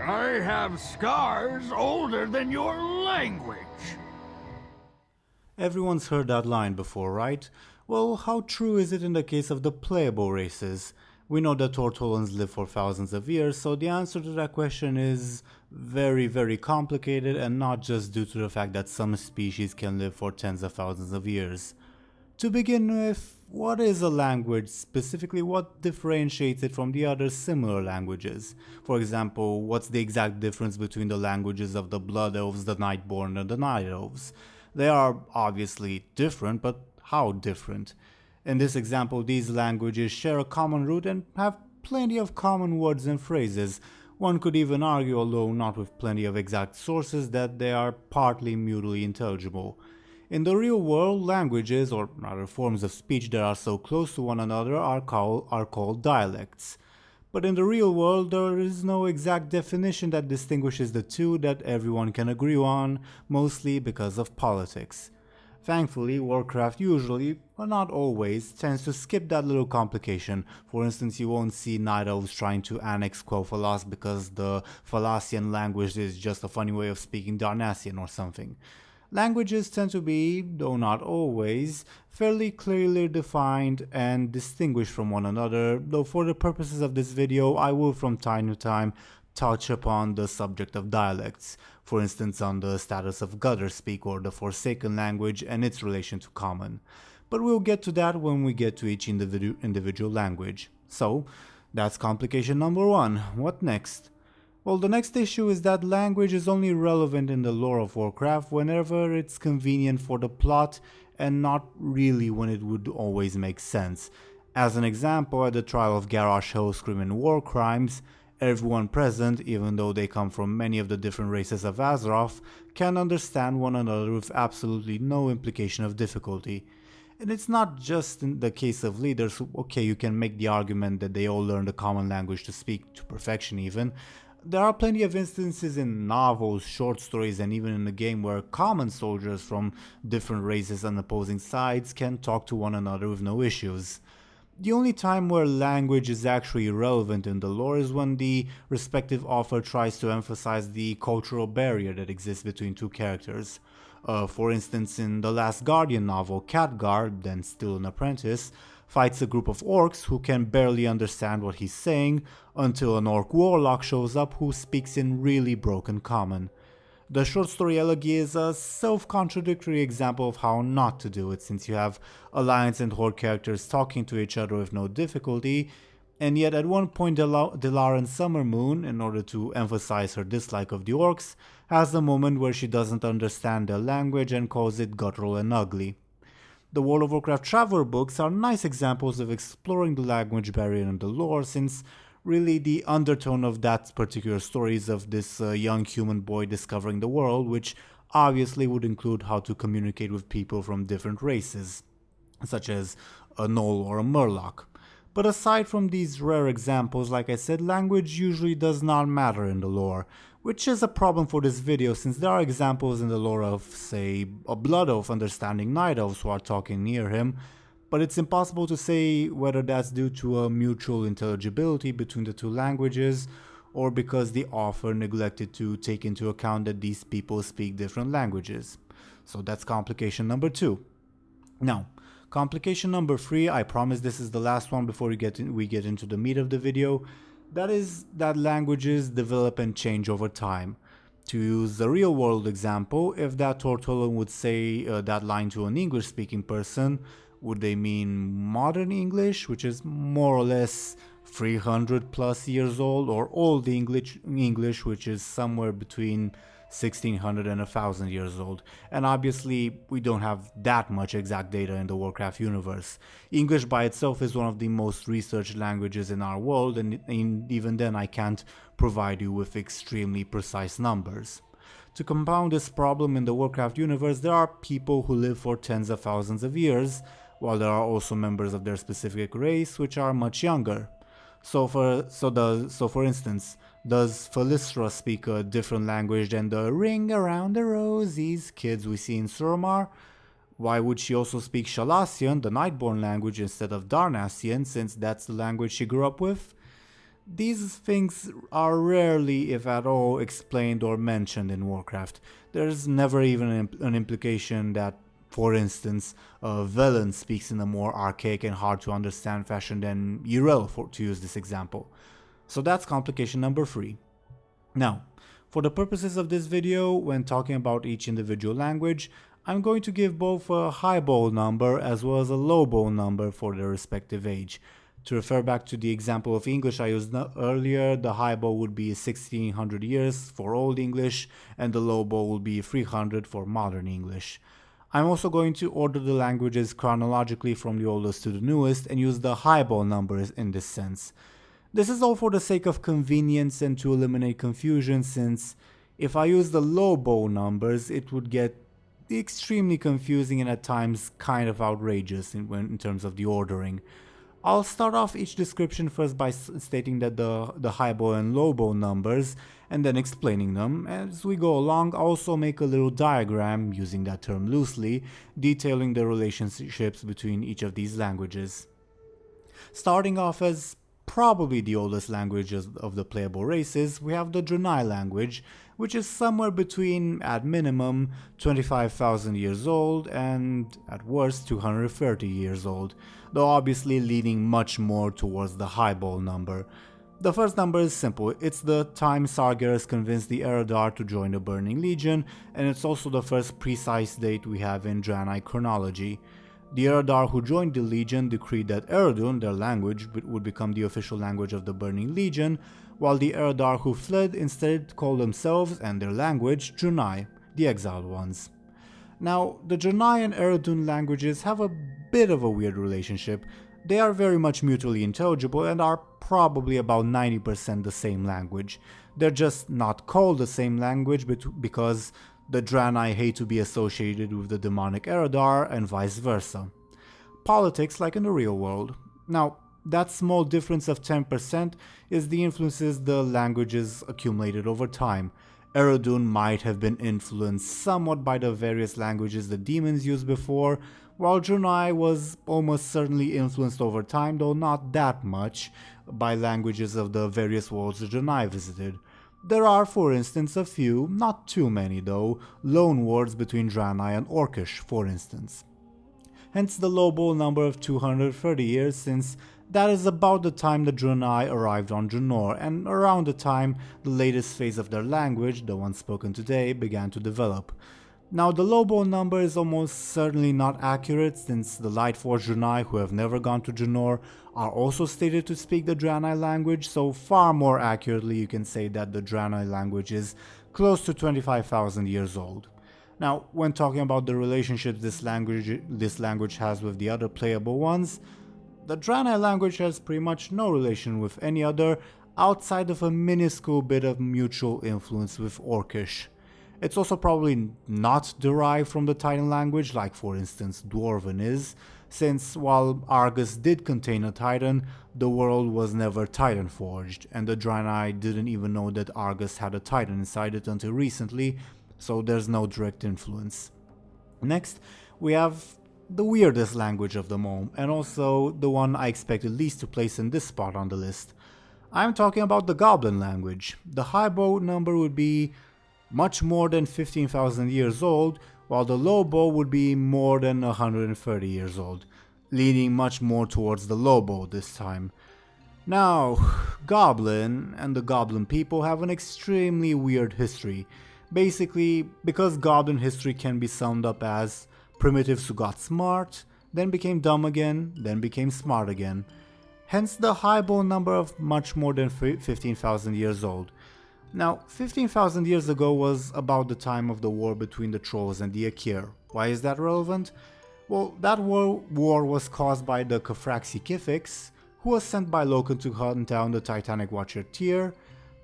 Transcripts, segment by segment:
I have scars older than your language. Everyone's heard that line before, right? Well, how true is it in the case of the playable races? We know that Taur-ahe live for thousands of years, so the answer to that question is very complicated, and not just due to the fact that some species can live for tens of thousands of years. To begin with, what is a language? Specifically, what differentiates it from the other similar languages? For example, what's the exact difference between the languages of the Blood Elves, the Nightborne, and the Night Elves? They are obviously different, but how different? In this example, these languages share a common root and have plenty of common words and phrases. One could even argue, although not with plenty of exact sources, that they are partly mutually intelligible. In the real world, languages, or rather forms of speech that are so close to one another, are called dialects. But in the real world, there is no exact definition that distinguishes the two that everyone can agree on, mostly because of politics. Thankfully, Warcraft usually, but not always, tends to skip that little complication. For instance, you won't see Night Elves trying to annex Quel'Thalas because the Thalassian language is just a funny way of speaking Darnassian or something. Languages tend to be, though not always, fairly clearly defined and distinguished from one another, though for the purposes of this video I will from time to time touch upon the subject of dialects, for instance on the status of gutter speak or the Forsaken language and its relation to Common. But we'll get to that when we get to each individual language. So, that's complication number one. What next? Well, the next issue is that language is only relevant in the lore of Warcraft whenever it's convenient for the plot and not really when it would always make sense. As an example, at the trial of Garrosh Hellscream in War Crimes, everyone present, even though they come from many of the different races of Azeroth, can understand one another with absolutely no implication of difficulty. And it's not just in the case of leaders who, okay, you can make the argument that they all learned a common language to speak to perfection even. There are plenty of instances in novels, short stories, and even in the game where common soldiers from different races and opposing sides can talk to one another with no issues. The only time where language is actually relevant in the lore is when the respective author tries to emphasize the cultural barrier that exists between two characters. For instance, in the Last Guardian novel, Khadgar, then still an apprentice, fights a group of orcs who can barely understand what he's saying until an orc warlock shows up who speaks in really broken common. The short story Elegy is a self-contradictory example of how not to do it, since you have Alliance and Horde characters talking to each other with no difficulty, and yet at one point Delaran Summermoon, in order to emphasize her dislike of the orcs, has a moment where she doesn't understand their language and calls it guttural and ugly. The World of Warcraft Traveler books are nice examples of exploring the language barrier in the lore, since really the undertone of that particular story is of this young human boy discovering the world, which obviously would include how to communicate with people from different races, such as a Gnoll or a Murloc. But aside from these rare examples, like I said, language usually does not matter in the lore, which is a problem for this video since there are examples in the lore of, say, a Blood Elf understanding Night Elves who are talking near him, but it's impossible to say whether that's due to a mutual intelligibility between the two languages or because the author neglected to take into account that these people speak different languages. So that's complication number 2. Now, complication number 3, I promise this is the last one before we get into the meat of the video. That is that languages develop and change over time. To use a real world example, if that Taur-ahe would say that line to an English speaking person, would they mean modern English, which is more or less 300 plus years old, or old English, which is somewhere between 1600 and 1000 years old? And obviously we don't have that much exact data in the Warcraft universe. English by itself is one of the most researched languages in our world, and even then I can't provide you with extremely precise numbers. To compound this problem in the Warcraft universe, there are people who live for tens of thousands of years, while there are also members of their specific race which are much younger. So for instance, does Phalistra speak a different language than the ring around the rosies kids we see in Suramar? Why would she also speak Shalassian, the Nightborne language, instead of Darnassian, since that's the language she grew up with? These things are rarely, if at all, explained or mentioned in Warcraft. There's never even an implication that, for instance, Velen speaks in a more archaic and hard to understand fashion than Yrel, to use this example. So that's complication number 3. Now, for the purposes of this video, when talking about each individual language, I'm going to give both a high bowl number as well as a low bowl number for their respective age. To refer back to the example of English I used earlier, the high bowl would be 1600 years for Old English and the low bowl would be 300 for Modern English. I'm also going to order the languages chronologically from the oldest to the newest and use the high bowl numbers in this sense. This is all for the sake of convenience and to eliminate confusion, since if I use the low bowl numbers it would get extremely confusing and at times kind of outrageous in terms of the ordering. I'll start off each description first by stating that the high bowl and low bowl numbers and then explaining them. As we go along, I'll also make a little diagram, using that term loosely, detailing the relationships between each of these languages. Starting off as probably the oldest languages of the playable races, we have the Draenei language, which is somewhere between, at minimum, 25,000 years old and, at worst, 230 years old, though obviously leaning much more towards the high bowl number. The first number is simple, it's the time Sargeras convinced the Eredar to join the Burning Legion, and it's also the first precise date we have in Draenei chronology. The Eredar who joined the Legion decreed that Eredun, their language, would become the official language of the Burning Legion, while the Eredar who fled instead called themselves and their language Draenei, the exiled ones. Now, the Draenei and Eredun languages have a bit of a weird relationship. They are very much mutually intelligible and are probably about 90% the same language. They're just not called the same language because the Draenei hate to be associated with the demonic Eredar and vice versa. Politics like in the real world. Now, that small difference of 10% is the influences the languages accumulated over time. Eredun might have been influenced somewhat by the various languages the demons used before, while Draenei was almost certainly influenced over time, though not that much, by languages of the various worlds the Draenei visited. There are, for instance, a few, not too many though, loan words between Draenei and Orcish, for instance. Hence the low bowl number of 230 years, since that is about the time the Draenei arrived on Draenor, and around the time the latest phase of their language, the one spoken today, began to develop. Now, the low bowl number is almost certainly not accurate, since the Lightforged Draenei who have never gone to Draenor are also stated to speak the Draenei language, so far more accurately you can say that the Draenei language is close to 25,000 years old. Now, when talking about the relationships this language has with the other playable ones, the Draenei language has pretty much no relation with any other outside of a minuscule bit of mutual influence with Orcish. It's also probably not derived from the Titan language, like for instance Dwarven is, since while Argus did contain a Titan, the world was never Titan forged, and the Draenei didn't even know that Argus had a Titan inside it until recently, so there's no direct influence. Next, we have the weirdest language of them all, and also the one I expected least to place in this spot on the list. I'm talking about the Goblin language. The high bow number would be much more than 15,000 years old, while the low bow would be more than 130 years old, leaning much more towards the low bow this time. Now, Goblin and the Goblin people have an extremely weird history. Basically, because Goblin history can be summed up as primitives who got smart, then became dumb again, then became smart again. Hence the high bow number of much more than 15,000 years old. Now, 15,000 years ago was about the time of the war between the Trolls and the Akyr. Why is that relevant? Well, that war was caused by the Khafraxi-Kifix, who was sent by Loken to hunt down the Titanic Watcher Tyr.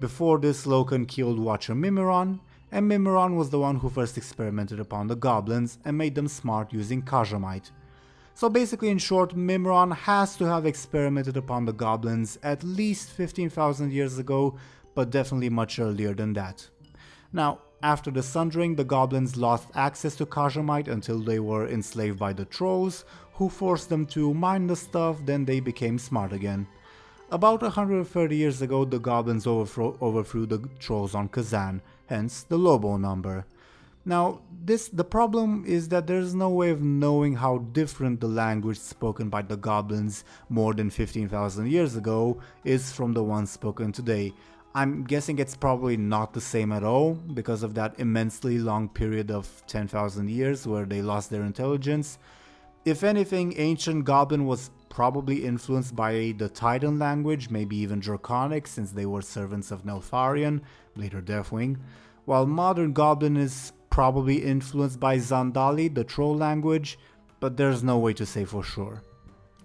Before this, Loken killed Watcher Mimiron, and Mimiron was the one who first experimented upon the goblins and made them smart using Khajiit. So basically, in short, Mimiron has to have experimented upon the goblins at least 15,000 years ago, but definitely much earlier than that. Now, after the Sundering, the goblins lost access to Khajiit until they were enslaved by the Trolls, who forced them to mine the stuff, then they became smart again. About 130 years ago, the goblins overthrew the trolls on Kazan, hence the Lobo number. Now, the problem is that there's no way of knowing how different the language spoken by the goblins more than 15,000 years ago is from the one spoken today. I'm guessing it's probably not the same at all because of that immensely long period of 10,000 years where they lost their intelligence. If anything, ancient Goblin was probably influenced by the Titan language, maybe even Draconic, since they were servants of Neltharion, later Deathwing, while modern Goblin is probably influenced by Zandali, the troll language, but there's no way to say for sure.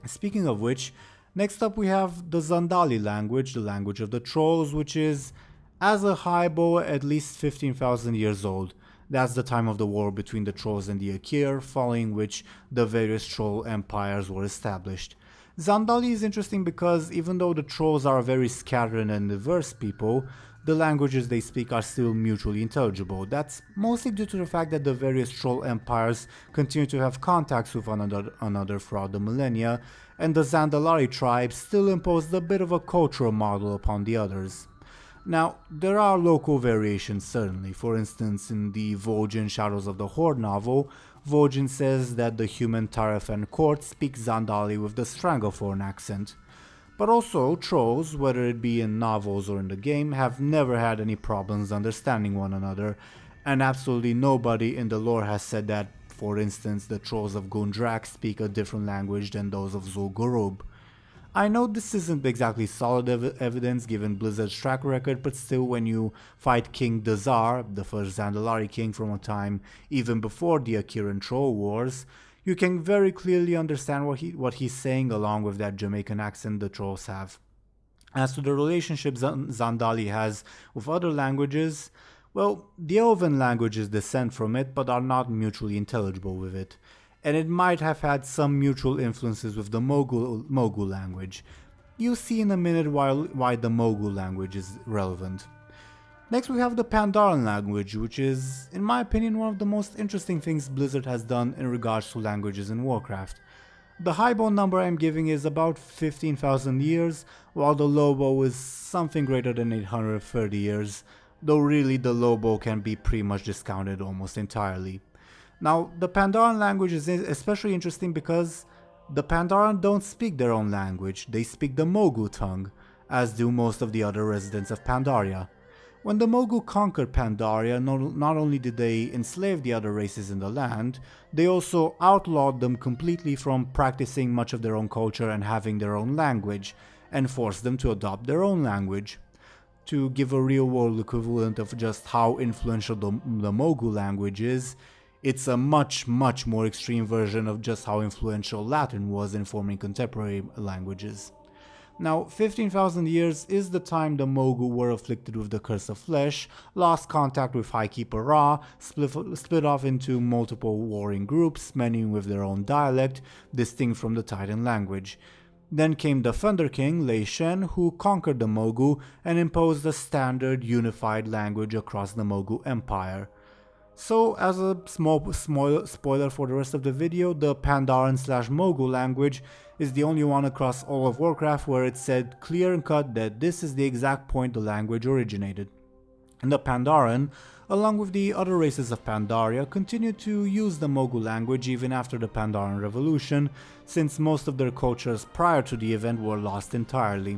Speaking of which, next up we have the Zandali language, the language of the trolls, which is, as a highbow, at least 15,000 years old. That's the time of the war between the trolls and the Akir, following which the various troll empires were established. Zandali is interesting because even though the trolls are a very scattered and diverse people, the languages they speak are still mutually intelligible. That's mostly due to the fact that the various troll empires continue to have contacts with one another throughout the millennia, and the Zandalari tribes still imposed a bit of a cultural model upon the others. Now, there are local variations certainly. For instance, in the Vol'jin Shadows of the Horde novel, Vol'jin says that the human Taur-ahe court speaks Zandali with the Stranglethorn accent. But also, trolls, whether it be in novels or in the game, have never had any problems understanding one another, and absolutely nobody in the lore has said that, for instance, the trolls of Gundrak speak a different language than those of Zul'Gurub. I know this isn't exactly solid evidence given Blizzard's track record, but still, when you fight King Dazar, the first Zandalari king from a time even before the Akiran Troll Wars, you can very clearly understand what he's saying along with that Jamaican accent the trolls have. As to the relationship Zandali has with other languages, well, the Elven languages descend from it but are not mutually intelligible with it, and it might have had some mutual influences with the Mogu language. You'll see in a minute why the Mogu language is relevant. Next we have the Pandaren language, which is, in my opinion, one of the most interesting things Blizzard has done in regards to languages in Warcraft. The highbow number I'm giving is about 15,000 years, while the lowbow is something greater than 830 years, though really the lowbow can be pretty much discounted almost entirely. Now, the Pandaren language is especially interesting because the Pandaren don't speak their own language, they speak the Mogu tongue, as do most of the other residents of Pandaria. When the Mogu conquered Pandaria, not only did they enslave the other races in the land, they also outlawed them completely from practicing much of their own culture and having their own language, and forced them to adopt their own language. To give a real-world equivalent of just how influential the Mogu language is, it's a much more extreme version of just how influential Latin was in forming contemporary languages. Now, 15,000 years is the time the Mogu were afflicted with the Curse of Flesh, lost contact with Highkeeper Ra, split off into multiple warring groups, many with their own dialect, distinct from the Titan language. Then came the Thunder King, Lei Shen, who conquered the Mogu and imposed a standard unified language across the Mogu Empire. So, as a small spoiler for the rest of the video, the Pandaren/Mogu language is the only one across all of Warcraft where it said clear and cut that this is the exact point the language originated. And the Pandaren, along with the other races of Pandaria, continued to use the Mogu language even after the Pandaren Revolution, since most of their cultures prior to the event were lost entirely.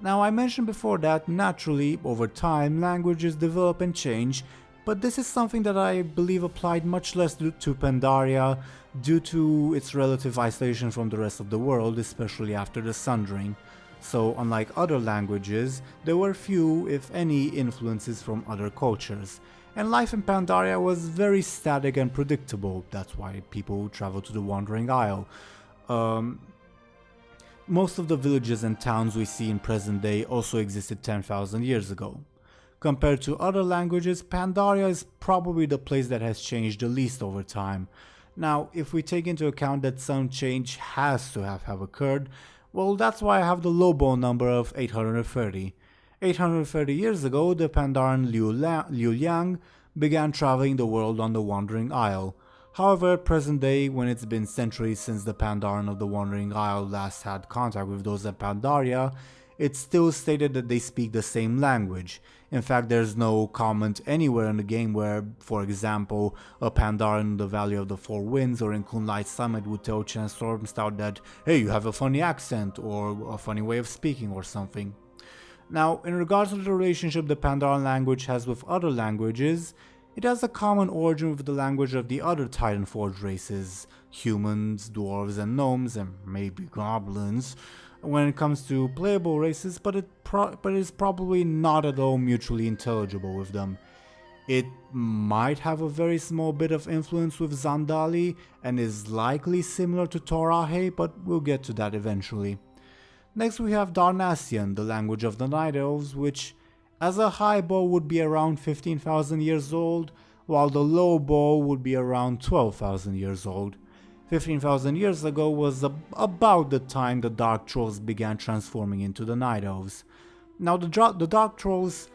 Now, I mentioned before that, naturally, over time, languages develop and change, but this is something that I believe applied much less to Pandaria due to its relative isolation from the rest of the world, especially after the Sundering. So, unlike other languages, there were few, if any, influences from other cultures. And life in Pandaria was very static and predictable, that's why people traveled to the Wandering Isle. Most of the villages and towns we see in present day also existed 10,000 years ago. Compared to other languages, Pandaria is probably the place that has changed the least over time. Now, if we take into account that some change has to have occurred, well, that's why I have the lowbow number of 830. 830 years ago, the Pandaren Liu Liang began traveling the world on the Wandering Isle. However, at present day, when it's been centuries since the Pandaren of the Wandering Isle last had contact with those at Pandaria, it's still stated that they speak the same language. In fact, there's no comment anywhere in the game where, for example, a Pandaren in the Valley of the Four Winds or in Kunlite Summit would tell Chance Stormstout that, hey, you have a funny accent or a funny way of speaking or something. Now, in regards to the relationship the Pandaren language has with other languages, it has a common origin with the language of the other Titanforge races, humans, dwarves and gnomes, and maybe goblins, when it comes to playable races, but it is probably not at all mutually intelligible with them. It might have a very small bit of influence with Zandali and is likely similar to Taur-ahe, but we'll get to that eventually. Next we have Darnassian, the language of the Night Elves, which as a high bow would be around 15,000 years old, while the low bow would be around 12,000 years old. 15,000 years ago was about the time the Dark Trolls began transforming into the Night Elves. Now the Dark Trolls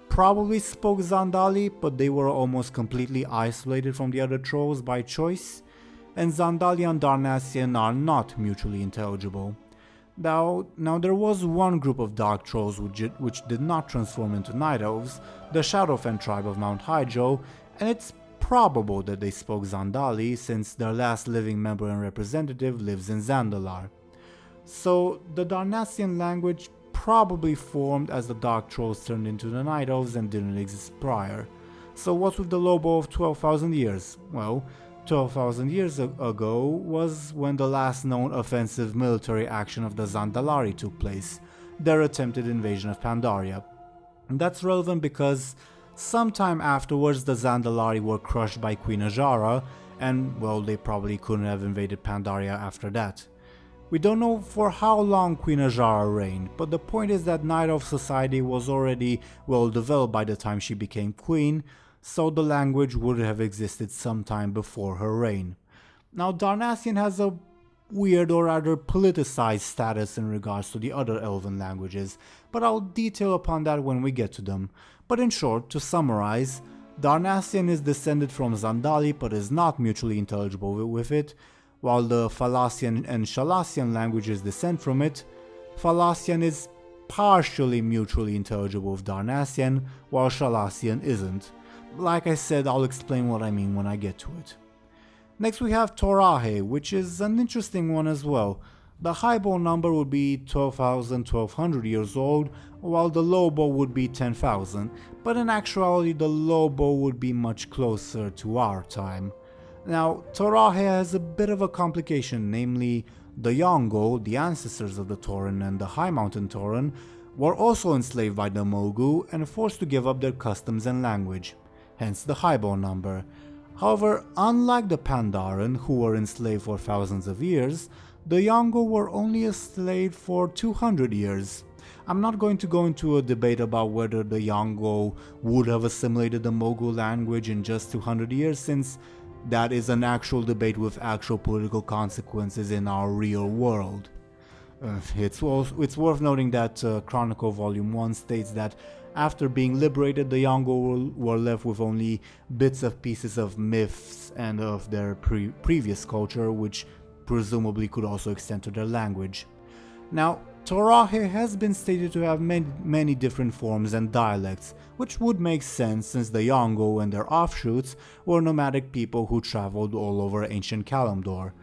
probably spoke Zandali, but they were almost completely isolated from the other trolls by choice, and Zandali and Darnassian are not mutually intelligible. Now there was one group of Dark Trolls which did not transform into Night Elves, the Shadowfen tribe of Mount Hyjo, and it's probable that they spoke Zandali since their last living member and representative lives in Zandalar. So the Darnassian language probably formed as the Dark Trolls turned into the Night Elves and didn't exist prior. So what's with the low bow of 12,000 years? Well, 12,000 years ago was when the last known offensive military action of the Zandalari took place, their attempted invasion of Pandaria. And that's relevant because sometime afterwards the Zandalari were crushed by Queen Ajara, and well, they probably couldn't have invaded Pandaria after that. We don't know for how long Queen Ajara reigned, but the point is that Night Elf society was already well developed by the time she became queen, so the language would have existed sometime before her reign. Now Darnassian has a weird or rather politicized status in regards to the other elven languages, but I'll detail upon that when we get to them. But in short, to summarize, Darnassian is descended from Zandali but is not mutually intelligible with it, while the Falassian and Shalassian languages descend from it. Falassian is partially mutually intelligible with Darnassian, while Shalassian isn't. Like I said, I'll explain what I mean when I get to it. Next we have Taur-ahe, which is an interesting one as well. The high bow number would be 12,100 years old, while the low bow would be 10,000, but in actuality the low bow would be much closer to our time. Now, Taur-ahe has a bit of a complication, namely the Yongo, the ancestors of the Tauren and the High Mountain Tauren, were also enslaved by the Mogu and forced to give up their customs and language, hence the high bow number. However, unlike the Pandaren, who were enslaved for thousands of years, the Yongo were only enslaved for 200 years. I'm not going to go into a debate about whether the Yongo would have assimilated the Mogu language in just 200 years, since that is an actual debate with actual political consequences in our real world. It's worth noting that Chronicle Volume 1 states that after being liberated, the Yongo were left with only bits of pieces of myths and of their previous culture, which presumably could also extend to their language. Now, Taur-ahe has been stated to have many different forms and dialects, which would make sense since the Yongo and their offshoots were nomadic people who traveled all over ancient Kalimdor.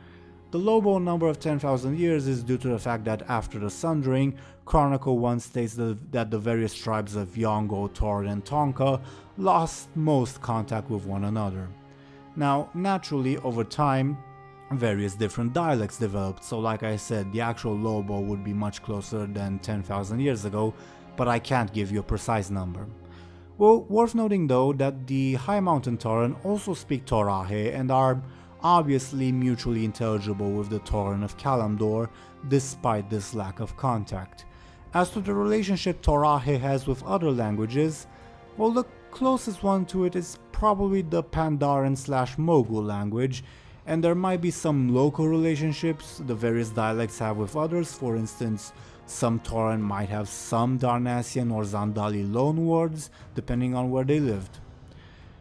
The low bow number of 10,000 years is due to the fact that after the Sundering, Chronicle 1 states that the various tribes of Yongo, Tauren and Tonka lost most contact with one another. Now, naturally, over time, various different dialects developed, so like I said, the actual low bow would be much closer than 10,000 years ago, but I can't give you a precise number. Well, worth noting though that the High Mountain Tauren also speak Taur-ahe and are obviously mutually intelligible with the Tauren of Kalimdor, despite this lack of contact. As to the relationship Taur-ahe has with other languages, well, the closest one to it is probably the Pandaren/Mogu language, and there might be some local relationships the various dialects have with others. For instance, some Tauren might have some Darnassian or Zandali loanwords, depending on where they lived.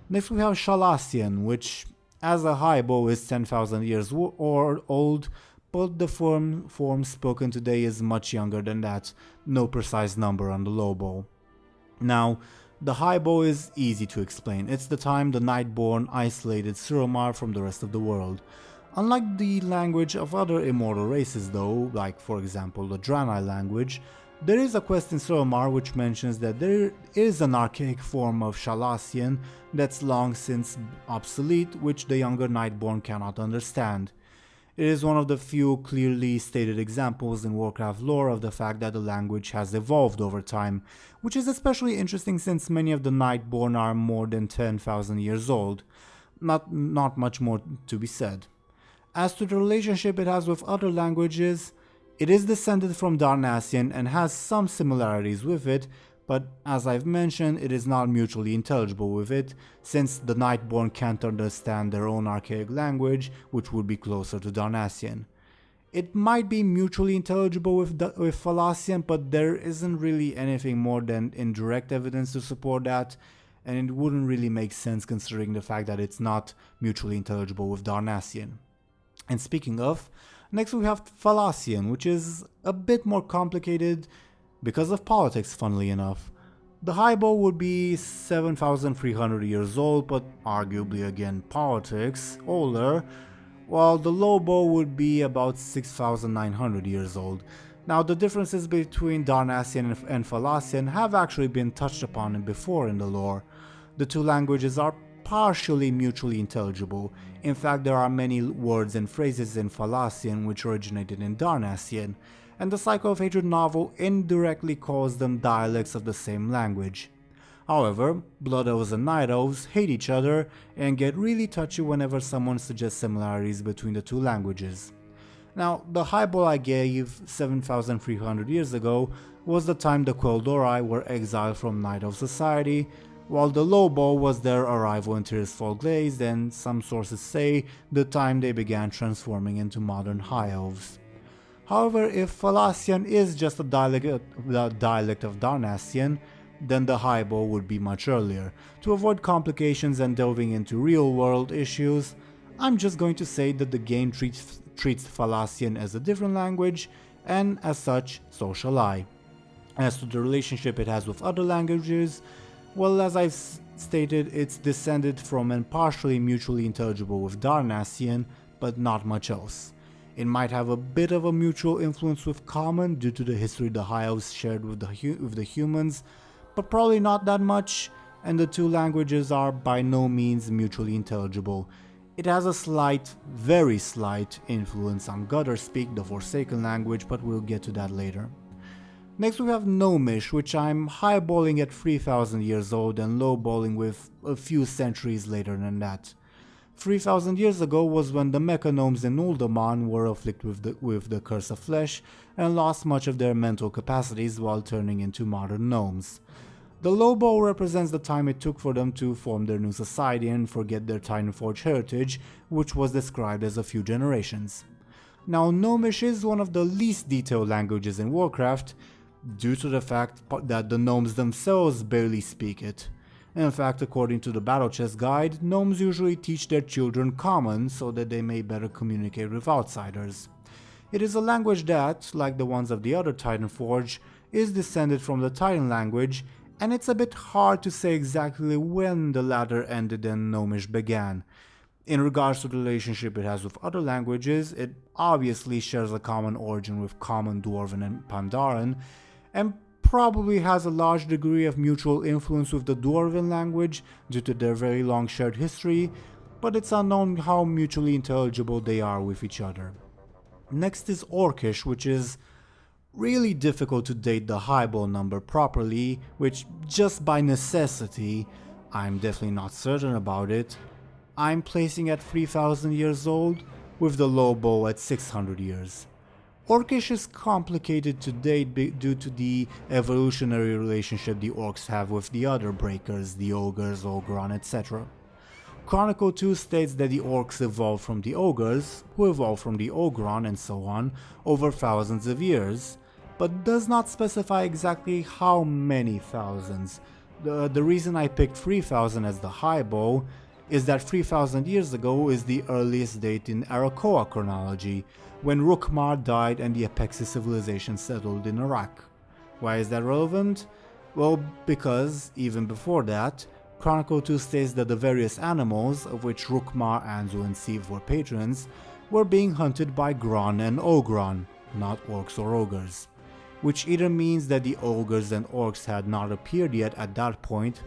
Next we have Shalassian, which as a high bow is 10,000 years old, but the form spoken today is much younger than that, no precise number on the low bow. Now, the high bow is easy to explain. It's the time the Nightborne isolated Suramar from the rest of the world. Unlike the language of other immortal races though, like for example the Draenei language, there is a quest in Suramar which mentions that there is an archaic form of Shalassian that's long since obsolete, which the younger Nightborne cannot understand. It is one of the few clearly stated examples in Warcraft lore of the fact that the language has evolved over time, which is especially interesting since many of the Nightborne are more than 10,000 years old. Not much more to be said. As to the relationship it has with other languages, it is descended from Darnassian and has some similarities with it, but as I've mentioned, it is not mutually intelligible with it, since the Nightborne can't understand their own archaic language, which would be closer to Darnassian. It might be mutually intelligible with Falassian, but there isn't really anything more than indirect evidence to support that, and it wouldn't really make sense considering the fact that it's not mutually intelligible with Darnassian. And speaking of, next we have Falassian, which is a bit more complicated because of politics, funnily enough. The high bow would be 7,300 years old, but arguably again politics, older, while the low bow would be about 6,900 years old. Now the differences between Darnassian and Falassian have actually been touched upon before in the lore. The two languages are partially mutually intelligible. In fact, there are many words and phrases in Falassian which originated in Darnassian, and the Cycle of Hatred novel indirectly calls them dialects of the same language. However, Blood Elves and Night Elves hate each other and get really touchy whenever someone suggests similarities between the two languages. Now, the high bow I gave 7,300 years ago was the time the Tauren were exiled from Night Elf society, while the low bow was their arrival in Tirisfal Glades, and some sources say the time they began transforming into modern high elves. However, if Falassian is just a dialect of Darnassian, then the high bow would be much earlier. To avoid complications and delving into real-world issues, I'm just going to say that the game treats Falassian as a different language, and as such, so shall I. As to the relationship it has with other languages, well, as I've stated, it's descended from and partially mutually intelligible with Darnassian, but not much else. It might have a bit of a mutual influence with Common due to the history the High Elves shared with the humans, but probably not that much, and the two languages are by no means mutually intelligible. It has a slight, very slight, influence on Gutterspeak, the Forsaken language, but we'll get to that later. Next we have Gnomish, which I'm highballing at 3,000 years old and lowballing with a few centuries later than that. 3,000 years ago was when the Mechagnomes in Uldaman were afflicted with the Curse of Flesh and lost much of their mental capacities while turning into modern gnomes. The low bow represents the time it took for them to form their new society and forget their Titanforge heritage, which was described as a few generations. Now, Gnomish is one of the least detailed languages in Warcraft, due to the fact that the gnomes themselves barely speak it. In fact, according to the Battle Chest Guide, gnomes usually teach their children Common so that they may better communicate with outsiders. It is a language that, like the ones of the other Titanforge, is descended from the Titan language, and it's a bit hard to say exactly when the latter ended and Gnomish began. In regards to the relationship it has with other languages, it obviously shares a common origin with Common, Dwarven and Pandaren, and probably has a large degree of mutual influence with the Dwarven language due to their very long shared history, but it's unknown how mutually intelligible they are with each other. Next is Orcish, which is really difficult to date the highball number properly, which just by necessity, I'm definitely not certain about it, I'm placing at 3,000 years old, with the low bow at 600 years. Orcish is complicated to date due to the evolutionary relationship the orcs have with the other breakers, the ogres, Ogron, etc. Chronicle 2 states that the orcs evolved from the ogres, who evolved from the Ogron and so on, over thousands of years, but does not specify exactly how many thousands. The reason I picked 3,000 as the high bow is that 3000 years ago is the earliest date in Arakoa chronology, when Rukmar died and the Apexi civilization settled in Iraq. Why is that relevant? Well, because even before that, Chronicle 2 states that the various animals, of which Rukmar, Anzu and Siv were patrons, were being hunted by Gron and Ogron, not orcs or ogres, which either means that the ogres and orcs had not appeared yet at that point,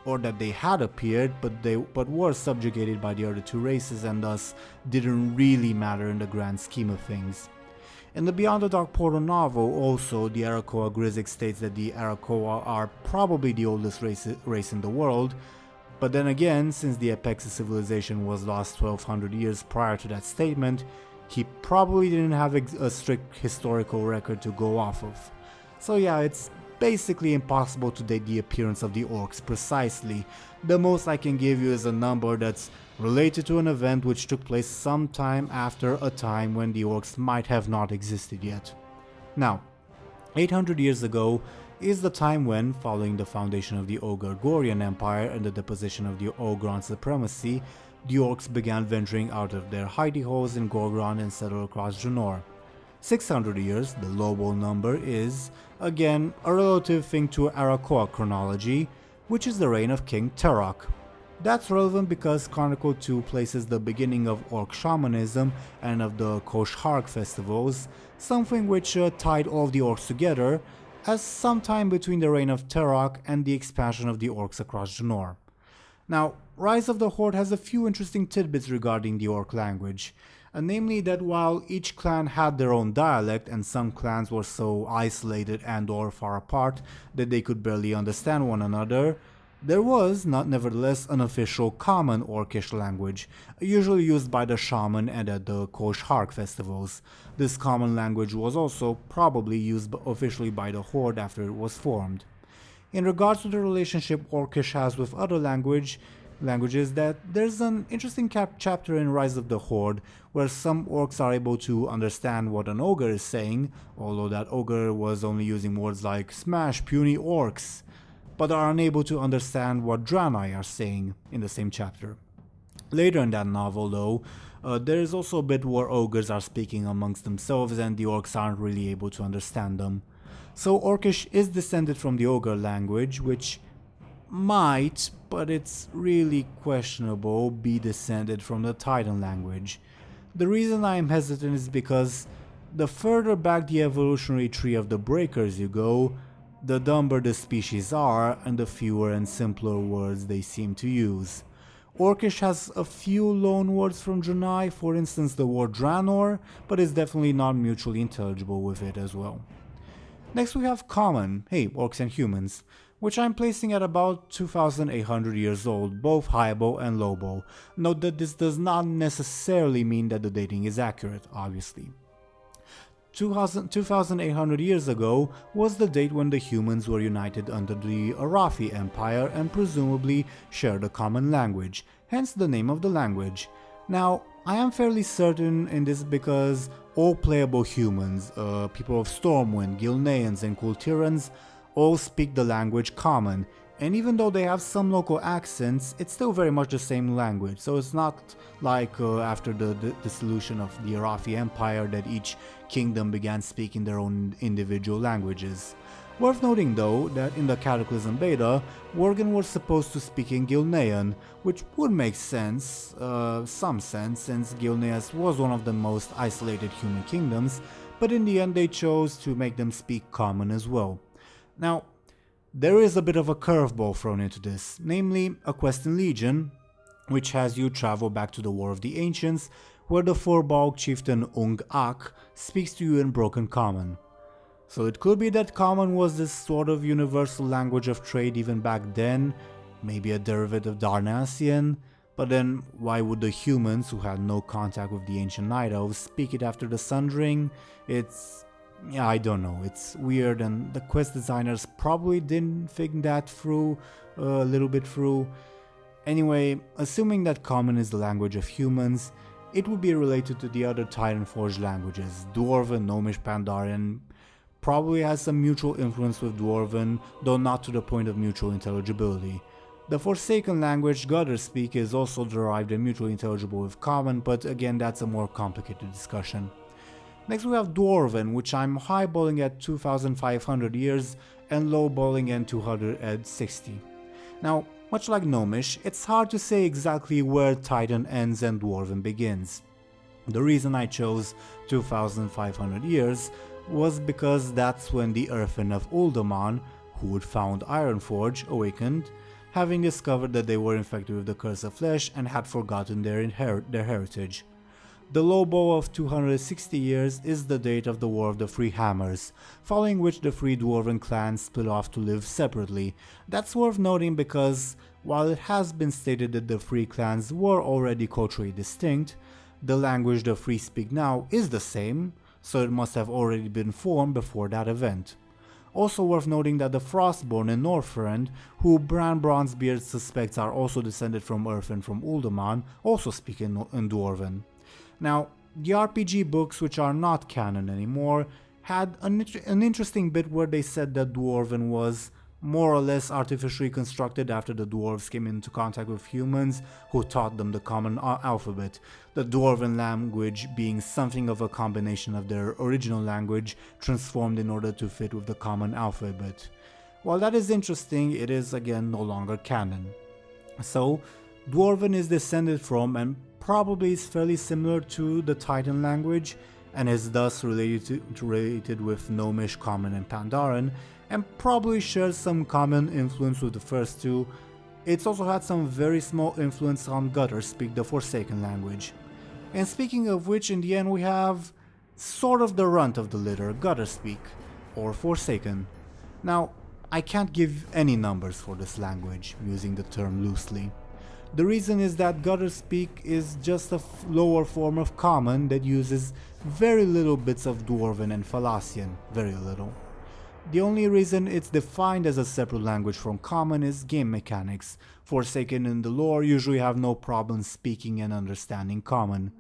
or that they had appeared but were subjugated by the other two races and thus didn't really matter in the grand scheme of things. In the Beyond the Dark Portal novel also, the Arakoa Grizzix states that the Arakoa are probably the oldest race in the world, but then again, since the Apexi civilization was lost 1200 years prior to that statement, he probably didn't have a strict historical record to go off of. So yeah, it's basically impossible to date the appearance of the orcs precisely. The most I can give you is a number that's related to an event which took place sometime after a time when the orcs might have not existed yet. Now, 800 years ago is the time when, following the foundation of the Ogre-Gorian Empire and the deposition of the Ogron supremacy, the orcs began venturing out of their hidey holes in Gorgron and settled across Draenor. 600 years, the Lobol number, is, again, a relative thing to Arakoa chronology, which is the reign of King Taur-ahe. That's relevant because Chronicle 2 places the beginning of orc shamanism and of the Kosh-Harg festivals, something which tied all of the orcs together, as sometime between the reign of Taur-ahe and the expansion of the orcs across Draenor. Now, Rise of the Horde has a few interesting tidbits regarding the orc language, namely that while each clan had their own dialect and some clans were so isolated and or far apart that they could barely understand one another, there was, nevertheless, an official common orcish language, usually used by the shaman and at the Kosh-Harg festivals. This common language was also probably used officially by the Horde after it was formed. In regards to the relationship orcish has with other languages, that there's an interesting chapter in Rise of the Horde where some orcs are able to understand what an ogre is saying, although that ogre was only using words like "smash puny orcs," but are unable to understand what Draenei are saying in the same chapter. Later in that novel though, there is also a bit where ogres are speaking amongst themselves and the orcs aren't really able to understand them. So Orcish is descended from the ogre language, which might, but it's really questionable, be descended from the Titan language. The reason I am hesitant is because the further back the evolutionary tree of the Breakers you go, the dumber the species are and the fewer and simpler words they seem to use. Orcish has a few loan words from Draenei, for instance the word Draenor, but is definitely not mutually intelligible with it as well. Next we have Common, hey, orcs and humans, which I'm placing at about 2800 years old, both highbo and lowbo. Note that this does not necessarily mean that the dating is accurate, obviously. 2800 years ago was the date when the humans were united under the Arathi Empire and presumably shared a common language, hence the name of the language. Now, I am fairly certain in this because all playable humans, people of Stormwind, Gilneans and Kultirans, all speak the language Common, and even though they have some local accents, it's still very much the same language, so it's not like after the dissolution of the Arathi Empire that each kingdom began speaking their own individual languages. Worth noting though that in the Cataclysm Beta, Worgen was supposed to speak in Gilnean, which would make sense, some sense, since Gilneas was one of the most isolated human kingdoms, but in the end they chose to make them speak Common as well. Now, there is a bit of a curveball thrown into this, namely a quest in Legion, which has you travel back to the War of the Ancients, where the Furbolg chieftain Ung-Ak speaks to you in Broken Common. So it could be that Common was this sort of universal language of trade even back then, maybe a derivative of Darnassian, but then why would the humans, who had no contact with the ancient Night Elves, speak it after the Sundering? Yeah, I don't know, it's weird, and the quest designers probably didn't think that through, a little bit through. Anyway, assuming that Common is the language of humans, it would be related to the other Titanforged languages, Dwarven, Gnomish, Pandaren, probably has some mutual influence with Dwarven, though not to the point of mutual intelligibility. The Forsaken language, Gutter Speak, is also derived and mutually intelligible with Common, but again that's a more complicated discussion. Next we have Dwarven, which I'm highballing at 2500 years and lowballing at 260. Now, much like Gnomish, it's hard to say exactly where Titan ends and Dwarven begins. The reason I chose 2500 years was because that's when the Earthen of Uldaman, who had found Ironforge, awakened, having discovered that they were infected with the Curse of Flesh and had forgotten their heritage. The low bow of 260 years is the date of the War of the Three Hammers, following which the three Dwarven clans split off to live separately. That's worth noting because, while it has been stated that the three clans were already culturally distinct, the language the three speak now is the same, so it must have already been formed before that event. Also worth noting that the Frostborn in Northrend, who Bran Bronzebeard suspects are also descended from Earthen from Uldaman, also speak in Dwarven. Now, the RPG books, which are not canon anymore, had an interesting bit where they said that Dwarven was more or less artificially constructed after the dwarves came into contact with humans who taught them the common alphabet, the Dwarven language being something of a combination of their original language transformed in order to fit with the common alphabet. While that is interesting, it is again no longer canon. So, Dwarven is descended from and probably is fairly similar to the Titan language and is thus related with Gnomish, Common and Pandaren, and probably shares some common influence with the first two. It's also had some very small influence on Gutter Speak, the Forsaken language. And speaking of which, in the end we have sort of the runt of the litter, Gutter Speak, or Forsaken. Now, I can't give any numbers for this language, using the term loosely. The reason is that Gutter Speak is just a lower form of Common that uses very little bits of Dwarven and Thalassian, very little. The only reason it's defined as a separate language from Common is game mechanics. Forsaken in the lore usually have no problem speaking and understanding Common.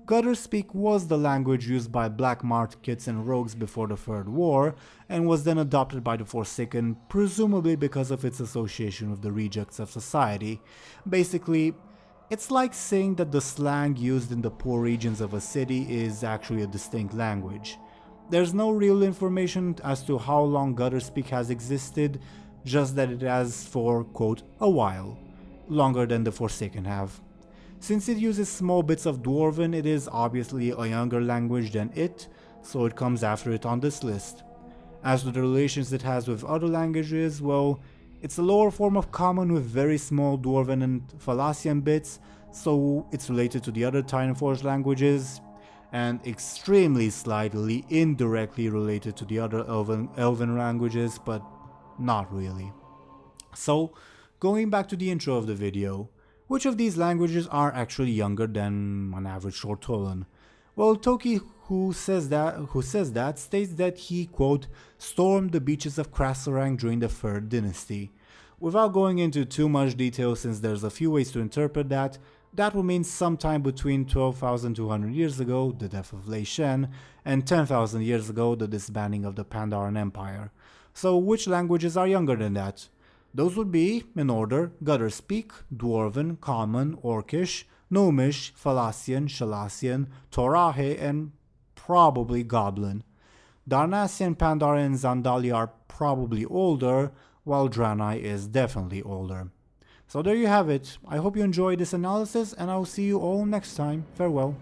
Gutter Speak was the language used by black markets and rogues before the Third War, and was then adopted by the Forsaken, presumably because of its association with the rejects of society. Basically, it's like saying that the slang used in the poor regions of a city is actually a distinct language. There's no real information as to how long Gutter Speak has existed, just that it has for, quote, a while, longer than the Forsaken have. Since it uses small bits of Dwarven, it is obviously a younger language than it, so it comes after it on this list. As to the relations it has with other languages, well, it's a lower form of Common with very small Dwarven and Thalassian bits, so it's related to the other Titanforge languages, and extremely slightly indirectly related to the other Elven languages, but not really. So, going back to the intro of the video, which of these languages are actually younger than an average Short-Tolan? Well, Toki, who says that, states that he, quote, stormed the beaches of Krasarang during the Third Dynasty. Without going into too much detail, since there's a few ways to interpret that would mean sometime between 12,200 years ago, the death of Lei Shen, and 10,000 years ago, the disbanding of the Pandaren Empire. So which languages are younger than that? Those would be, in order, Gutter Speak, Dwarven, Common, Orcish, Gnomish, Thalassian, Shalassian, Taur-ahe, and probably Goblin. Darnassian, Pandaren, and Zandali are probably older, while Draenei is definitely older. So there you have it. I hope you enjoyed this analysis, and I'll see you all next time. Farewell.